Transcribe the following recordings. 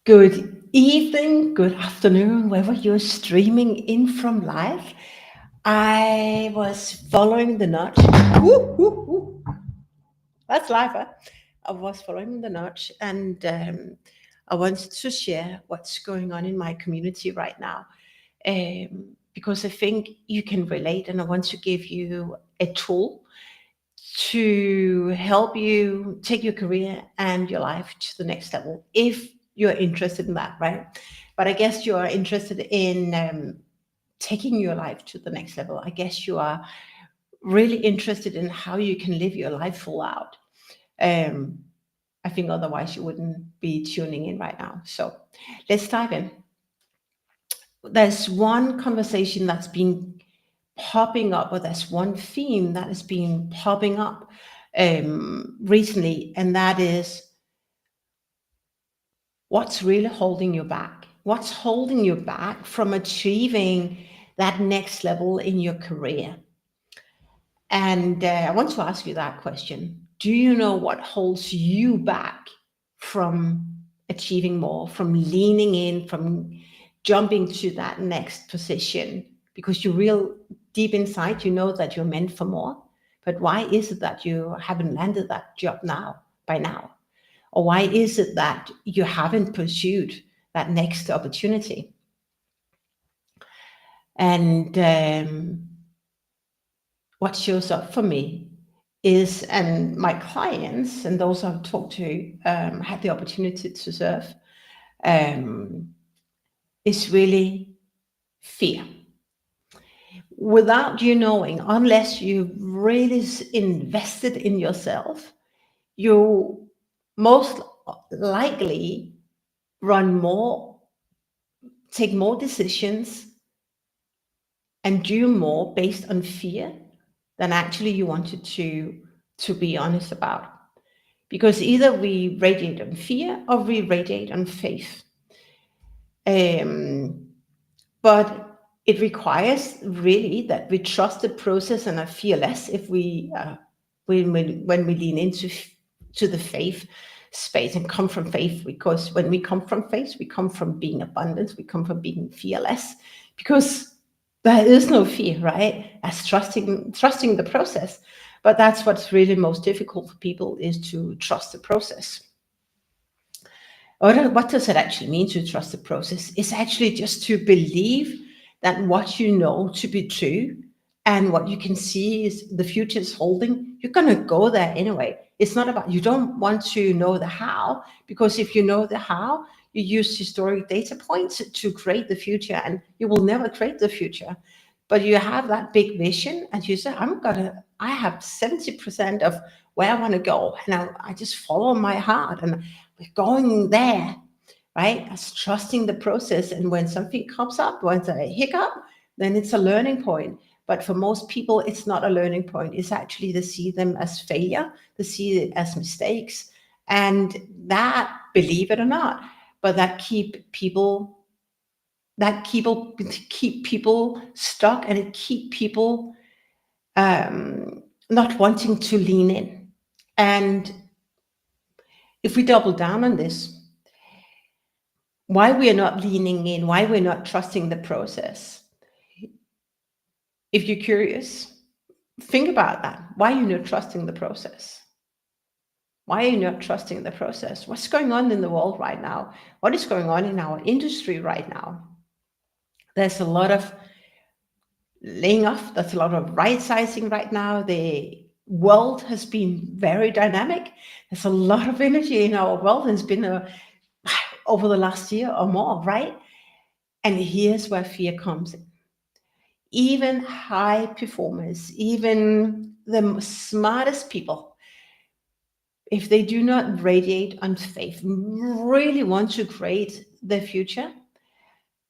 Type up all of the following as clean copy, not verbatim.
Good evening, good afternoon, wherever you're streaming in from live. I was following the nudge. Woo, woo, woo. That's live, huh? I was following the nudge, and I wanted to share what's going on in my community right now, because I think you can relate, and I want to give you a tool to help you take your career and your life to the next level if you're interested in that, right? But I guess you are interested in taking your life to the next level. I guess you are really interested in how you can live your life full out. um, I think otherwise you wouldn't be tuning in right now. So let's dive in. There's one conversation that's been popping up, or there's one theme that has been popping up recently, and that is what's really holding you back? What's holding you back from achieving that next level in your career? And I want to ask you that question. Do you know what holds you back from achieving more, from leaning in, from jumping to that next position? Because you real deep inside, you know that you're meant for more. But why is it that you haven't landed that job by now? Or why is it that you haven't pursued that next opportunity? And what shows up for me is, and my clients and those I've talked to, had the opportunity to serve, um, is really fear. Without you knowing, unless you really invested in yourself, you most likely run more, take more decisions, and do more based on fear than actually you wanted to be honest about. Because either we radiate on fear or we radiate on faith. Um, but it requires really that we trust the process and are fearless if we when we lean into to the faith space and come from faith. Because when we come from faith, we come from being abundant, we come from being fearless, because there is no fear, right? As trusting the process. But that's what's really most difficult for people, is to trust the process. What does it actually mean to trust the process? It's actually just to believe that what you know to be true and what you can see is the future is holding, you're going to go there anyway. It's not about, you don't want to know the how, because if you know the how, you use historic data points to create the future, and you will never create the future. But you have that big vision, and you say, I have 70% of where I want to go, and I just follow my heart, and we're going there, right? As trusting the process. And when something comes up, when it's a hiccup, then it's a learning point. But for most people, it's not a learning point. It's actually to see them as failure, to see it as mistakes. And that, believe it or not, but that keep people stuck, and it keep people not wanting to lean in. And if we double down on this, why we are not leaning in, why we're not trusting the process. If you're curious, think about that. Why are you not trusting the process? Why are you not trusting the process? What's going on in the world right now? What is going on in our industry right now? There's a lot of laying off. There's a lot of right sizing right now. The world has been very dynamic. There's a lot of energy in our world, and it's been over the last year or more, right? And here's where fear comes in. Even high performers, even the smartest people, if they do not radiate on faith, really want to create the future,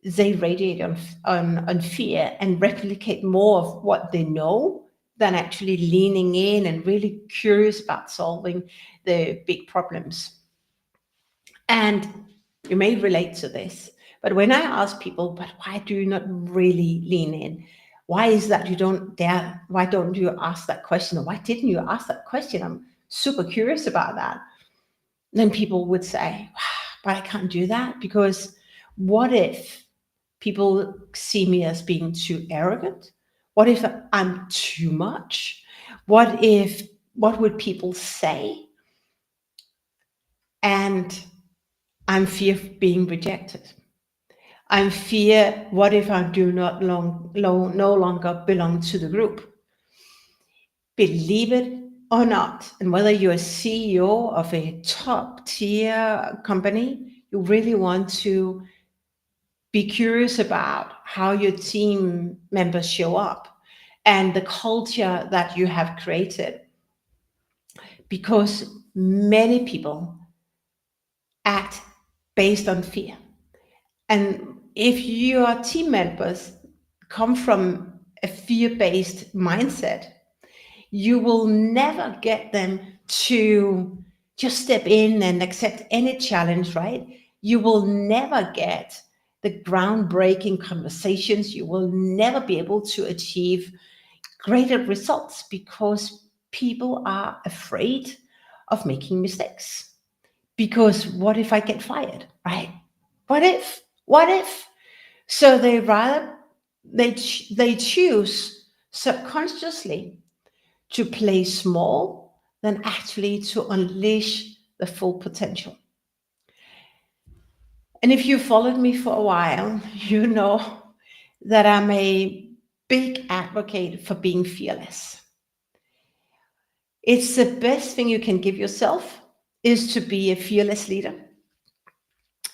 they radiate on fear and replicate more of what they know than actually leaning in and really curious about solving the big problems. And you may relate to this, but when I ask people, but why do you not really lean in? Why is that you don't dare? Why don't you ask that question? Or why didn't you ask that question? I'm super curious about that. Then people would say, but I can't do that because what if people see me as being too arrogant? What if I'm too much? What would people say? And I'm fear of being rejected. I'm fear, what if I do not no longer belong to the group? Believe it or not, and whether you're a CEO of a top tier company, you really want to be curious about how your team members show up and the culture that you have created. Because many people act based on fear. And if your team members come from a fear-based mindset, you will never get them to just step in and accept any challenge, right? You will never get the groundbreaking conversations. You will never be able to achieve greater results because people are afraid of making mistakes. Because what if I get fired, right? What if? What if? So they choose subconsciously to play small than actually to unleash the full potential. And if you followed me for a while, you know that I'm a big advocate for being fearless. It's the best thing you can give yourself is to be a fearless leader.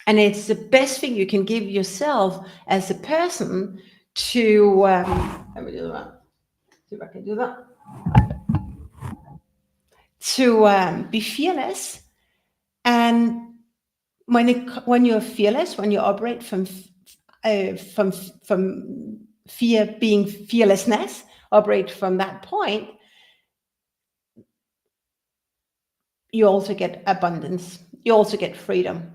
And it's the best thing you can give yourself as a person to, let me do that. See if I can do that. To be fearless. And when you're fearless, when you operate from fear, being fearlessness, operate from that point, you also get abundance. You also get freedom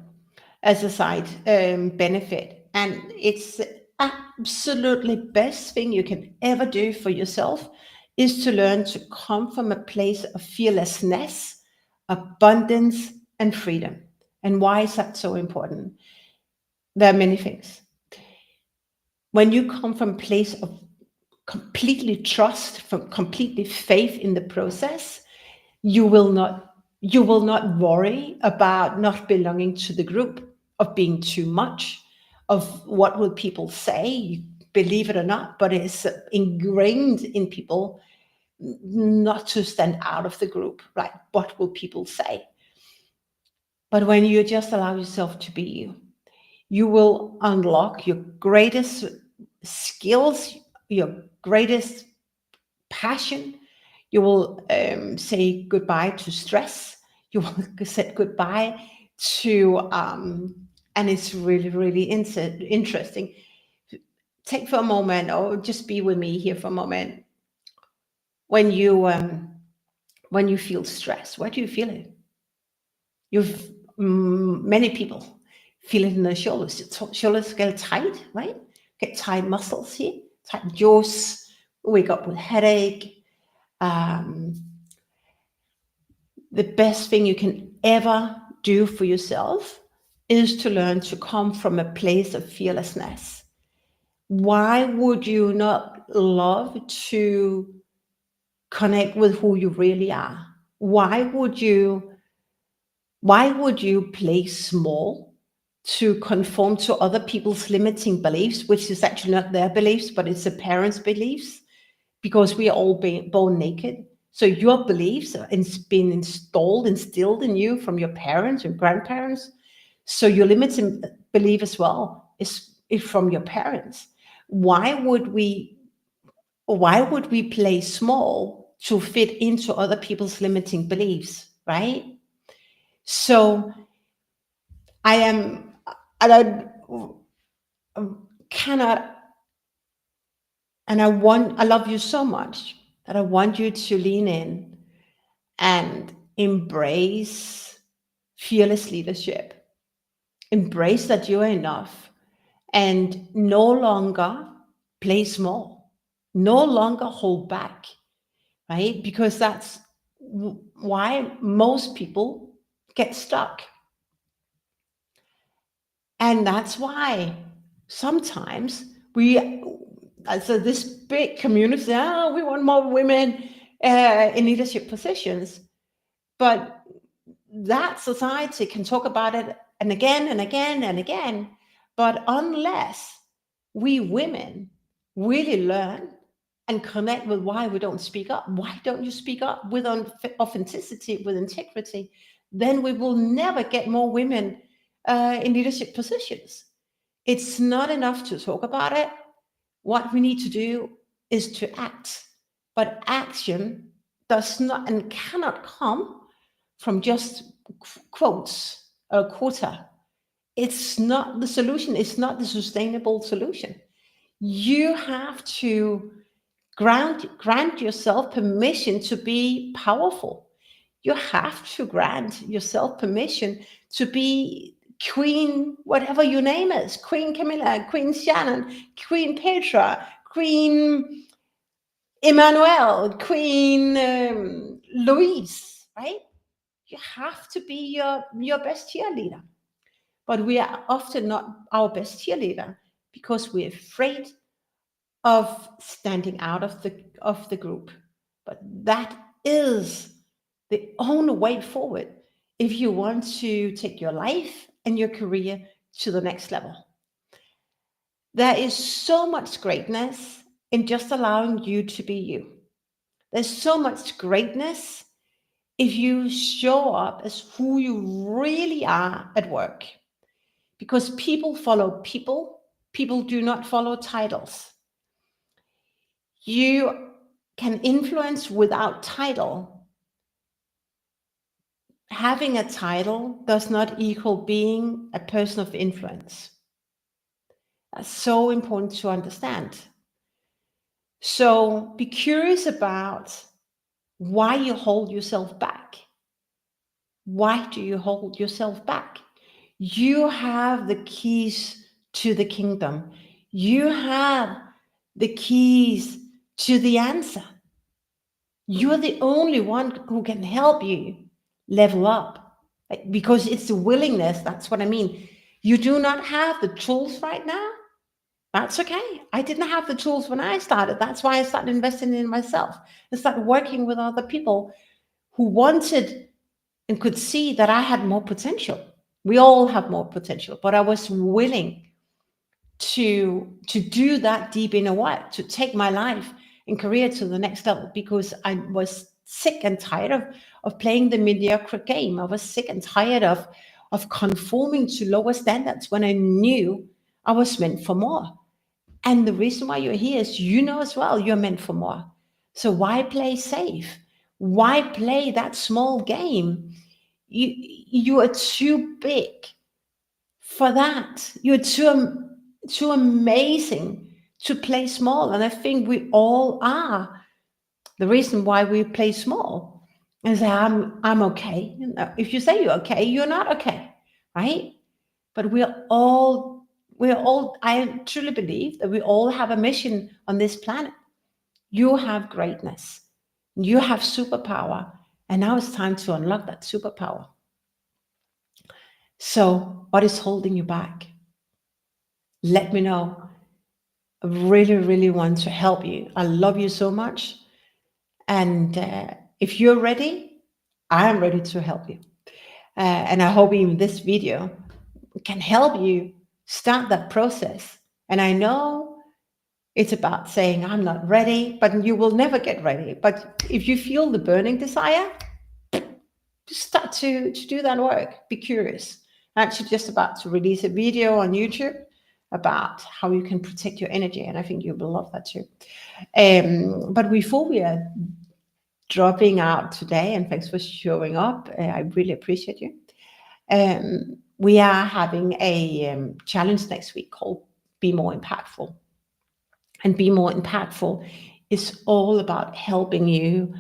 as a side benefit. And it's the absolutely best thing you can ever do for yourself is to learn to come from a place of fearlessness, abundance, and freedom. And why is that so important? There are many things. When you come from a place of completely trust, from completely faith in the process, you will not worry about not belonging to the group, of being too much, of what will people say, believe it or not, but it's ingrained in people not to stand out of the group, right? What will people say? But when you just allow yourself to be you, you will unlock your greatest skills, your greatest passion. You will say goodbye to stress. You will say goodbye to, and it's really, really interesting. Take for a moment, or just be with me here for a moment. When you feel stress, where do you feel it? You've many people feel it in their shoulders. Shoulders get tight, right? Get tight muscles here, tight jaws. Wake up with headache. The best thing you can ever do for yourself is to learn to come from a place of fearlessness. Why would you not love to connect with who you really are? Why would you play small to conform to other people's limiting beliefs, which is actually not their beliefs, but it's the parents' beliefs? Because we are all born naked. So your beliefs are been instilled in you from your parents and grandparents. So your limiting belief as well is from your parents. Why would we play small to fit into other people's limiting beliefs, right? So I am, and I cannot, and I love you so much that I want you to lean in and embrace fearless leadership. Embrace that you are enough and no longer play small, no longer hold back, right? Because that's why most people get stuck. And that's why sometimes so this big community, we want more women in leadership positions. But that society can talk about it and again and again and again. But unless we women really learn and connect with why we don't speak up, why don't you speak up with authenticity, with integrity, then we will never get more women in leadership positions. It's not enough to talk about it. What we need to do is to act. But action does not and cannot come from just quotes or quota. It's not the solution. It's not the sustainable solution. You have to grant yourself permission to be powerful. You have to grant yourself permission to be Queen, whatever your name is, Queen Camilla, Queen Shannon, Queen Petra, Queen Emmanuel, Queen Louise, right? You have to be your best cheerleader. But we are often not our best cheerleader because we're afraid of standing out of the group. But that is the only way forward if you want to take your life and your career to the next level. There is so much greatness in just allowing you to be you. There's so much greatness if you show up as who you really are at work. Because people follow people. People do not follow titles. You can influence without title. Having a title does not equal being a person of influence. That's so important to understand. So be curious about why you hold yourself back. Why do you hold yourself back? You have the keys to the kingdom. You have the keys to the answer. You're the only one who can help you level up, because it's the willingness. That's what I mean. You do not have the tools right now. That's okay. I didn't have the tools when I started. That's why I started investing in myself. I started working with other people who wanted and could see that I had more potential. We all have more potential, but I was willing to do that deep inner work, to take my life and career to the next level, because I was sick and tired of playing the mediocre game. I was sick and tired of conforming to lower standards when I knew I was meant for more. And the reason why you're here is as well, you're meant for more. So why play safe? Why play that small game? You are too big for that. You're too amazing to play small. And I think we all are. The reason why we play small is I'm okay. If you say you're okay, you're not okay, right? But we're all, I truly believe that we all have a mission on this planet. You have greatness. You have superpower. And now it's time to unlock that superpower. So what is holding you back? Let me know. I really, really want to help you. I love you so much. And if you're ready, I am ready to help you. And I hope even this video can help you start that process. And I know it's about saying, I'm not ready, but you will never get ready. But if you feel the burning desire, just start to do that work. Be curious. I'm actually just about to release a video on YouTube about how you can protect your energy. And I think you will love that too. But before we are dropping out today, and thanks for showing up, I really appreciate you. We are having a challenge next week called Be More Impactful. And Be More Impactful is all about helping you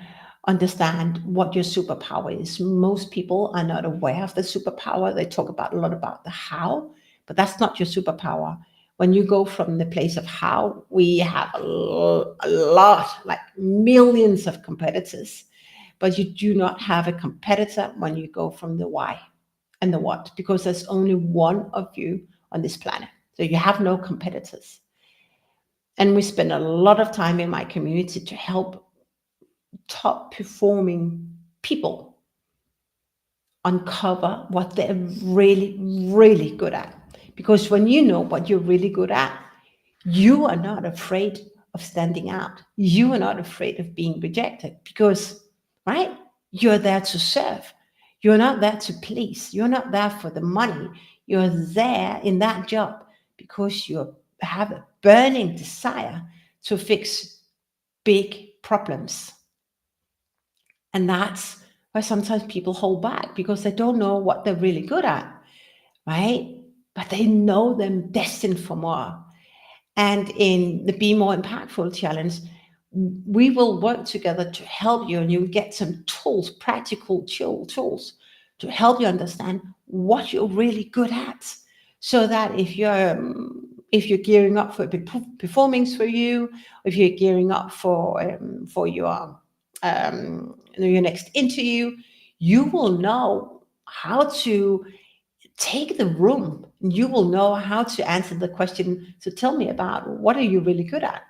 understand what your superpower is. Most people are not aware of the superpower. They talk about a lot about the how, but that's not your superpower. When you go from the place of how, we have a lot, like millions of competitors, but you do not have a competitor when you go from the why and the what, because there's only one of you on this planet. So you have no competitors. And we spend a lot of time in my community to help top performing people uncover what they're really, really good at. Because when you know what you're really good at, you are not afraid of standing out. You are not afraid of being rejected because, right? You're there to serve. You're not there to please. You're not there for the money. You're there in that job because you have a burning desire to fix big problems. And that's why sometimes people hold back because they don't know what they're really good at, right? But they know they're destined for more. And in the Be More Impactful Challenge, we will work together to help you, and you'll get some tools, practical tools to help you understand what you're really good at, so that if you're gearing up for a big performance for you, if you're gearing up for your next interview, you will know how to take the room. You will know how to answer the question. So tell me about what are you really good at?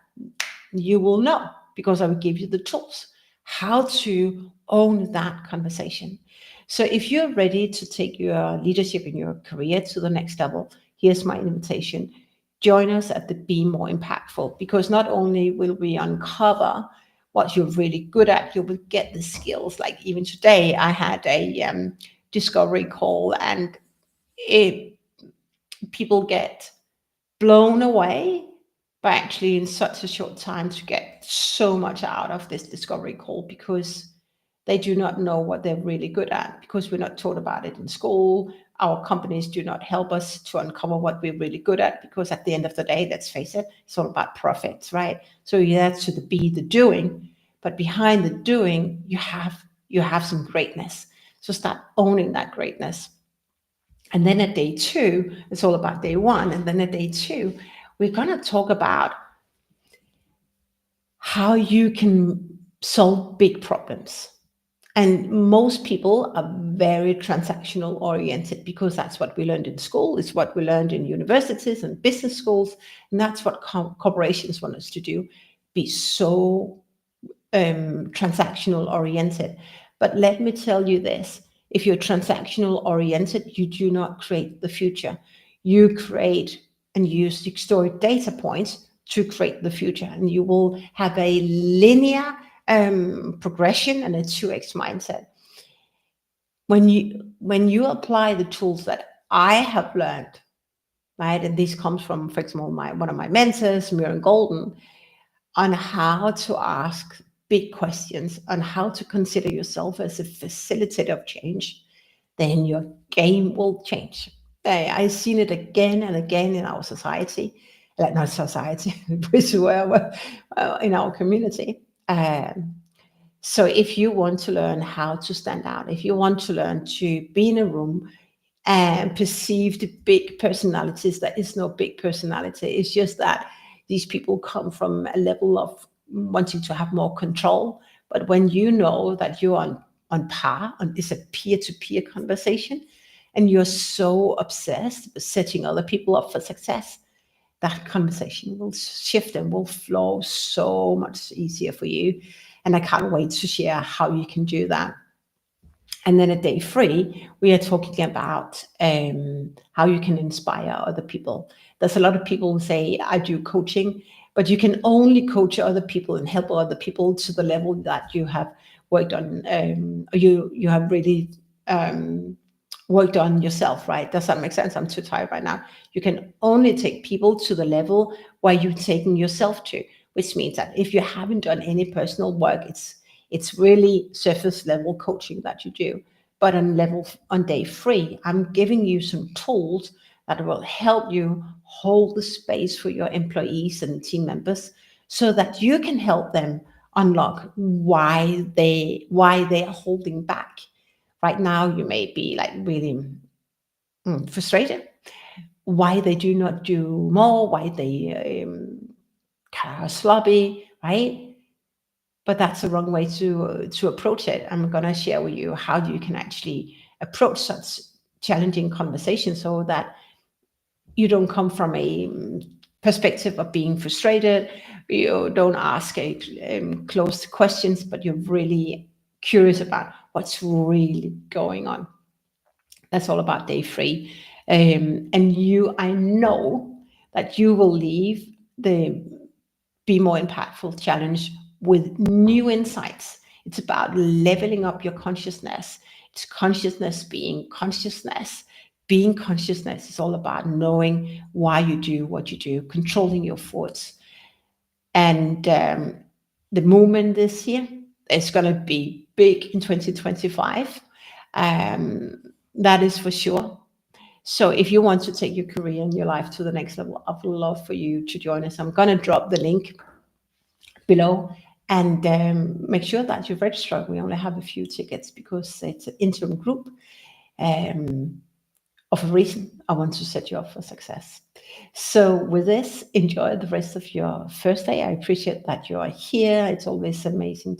You will know because I will give you the tools how to own that conversation. So if you're ready to take your leadership in your career to the next level, here's my invitation. Join us at the Be More Impactful, because not only will we uncover what you're really good at, you will get the skills. Like even today, I had a discovery call, and people get blown away by actually in such a short time to get so much out of this discovery call, because they do not know what they're really good at, because we're not taught about it in school. Our companies do not help us to uncover what we're really good at, because at the end of the day, let's face it, it's all about profits, right? So you have to be the doing, but behind the doing, you have some greatness. So start owning that greatness. And then at day 2, it's all about day 1. And then at day 2, we're going to talk about how you can solve big problems. And most people are very transactional oriented, because that's what we learned in school. It's what we learned in universities and business schools. And that's what corporations want us to do, be so transactional oriented. But let me tell you this. If you're transactional oriented, you do not create the future. You create and use historic data points to create the future. And you will have a linear progression and a 2x mindset. When you apply the tools that I have learned, right, and this comes from, for example, one of my mentors, Miriam Golden, on how to ask big questions, on how to consider yourself as a facilitator of change, then your game will change. I've seen it again and again in our society, like not society, which in our community. So if you want to learn how to stand out, if you want to learn to be in a room and perceive the big personalities, there is no big personality. It's just that these people come from a level of wanting to have more control. But when you know that you're on par, and it's a peer-to-peer conversation, and you're so obsessed with setting other people up for success, that conversation will shift and will flow so much easier for you. And I can't wait to share how you can do that. And then at day 3, we are talking about how you can inspire other people. There's a lot of people who say, I do coaching, but you can only coach other people and help other people to the level that you have worked on, you have really worked on yourself, right? Does that make sense? I'm too tired right now. You can only take people to the level where you've taken yourself to, which means that if you haven't done any personal work, it's really surface level coaching that you do. But on day 3, I'm giving you some tools that will help you hold the space for your employees and team members, so that you can help them unlock why they are holding back. Right now, you may be like really frustrated, why they do not do more, why they kind of sloppy, right? But that's the wrong way to approach it. I'm going to share with you how you can actually approach such challenging conversations, so that you don't come from a perspective of being frustrated. You don't ask closed questions, but you're really curious about what's really going on. That's all about day 3. And I know that you will leave the Be More Impactful challenge with new insights. It's about leveling up your consciousness. It's consciousness being consciousness. Being consciousness is all about knowing why you do what you do, controlling your thoughts. And the movement this year is going to be big in 2025. That is for sure. So if you want to take your career and your life to the next level, I'd love for you to join us. I'm going to drop the link below, and make sure that you register. We only have a few tickets because it's an interim group. Of a reason, I want to set you up for success. So with this, enjoy the rest of your first day. I appreciate that you are here. It's always amazing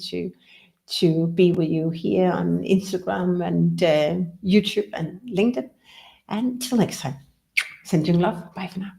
to be with you here on Instagram and YouTube and LinkedIn. And till next time, sending love. Bye for now.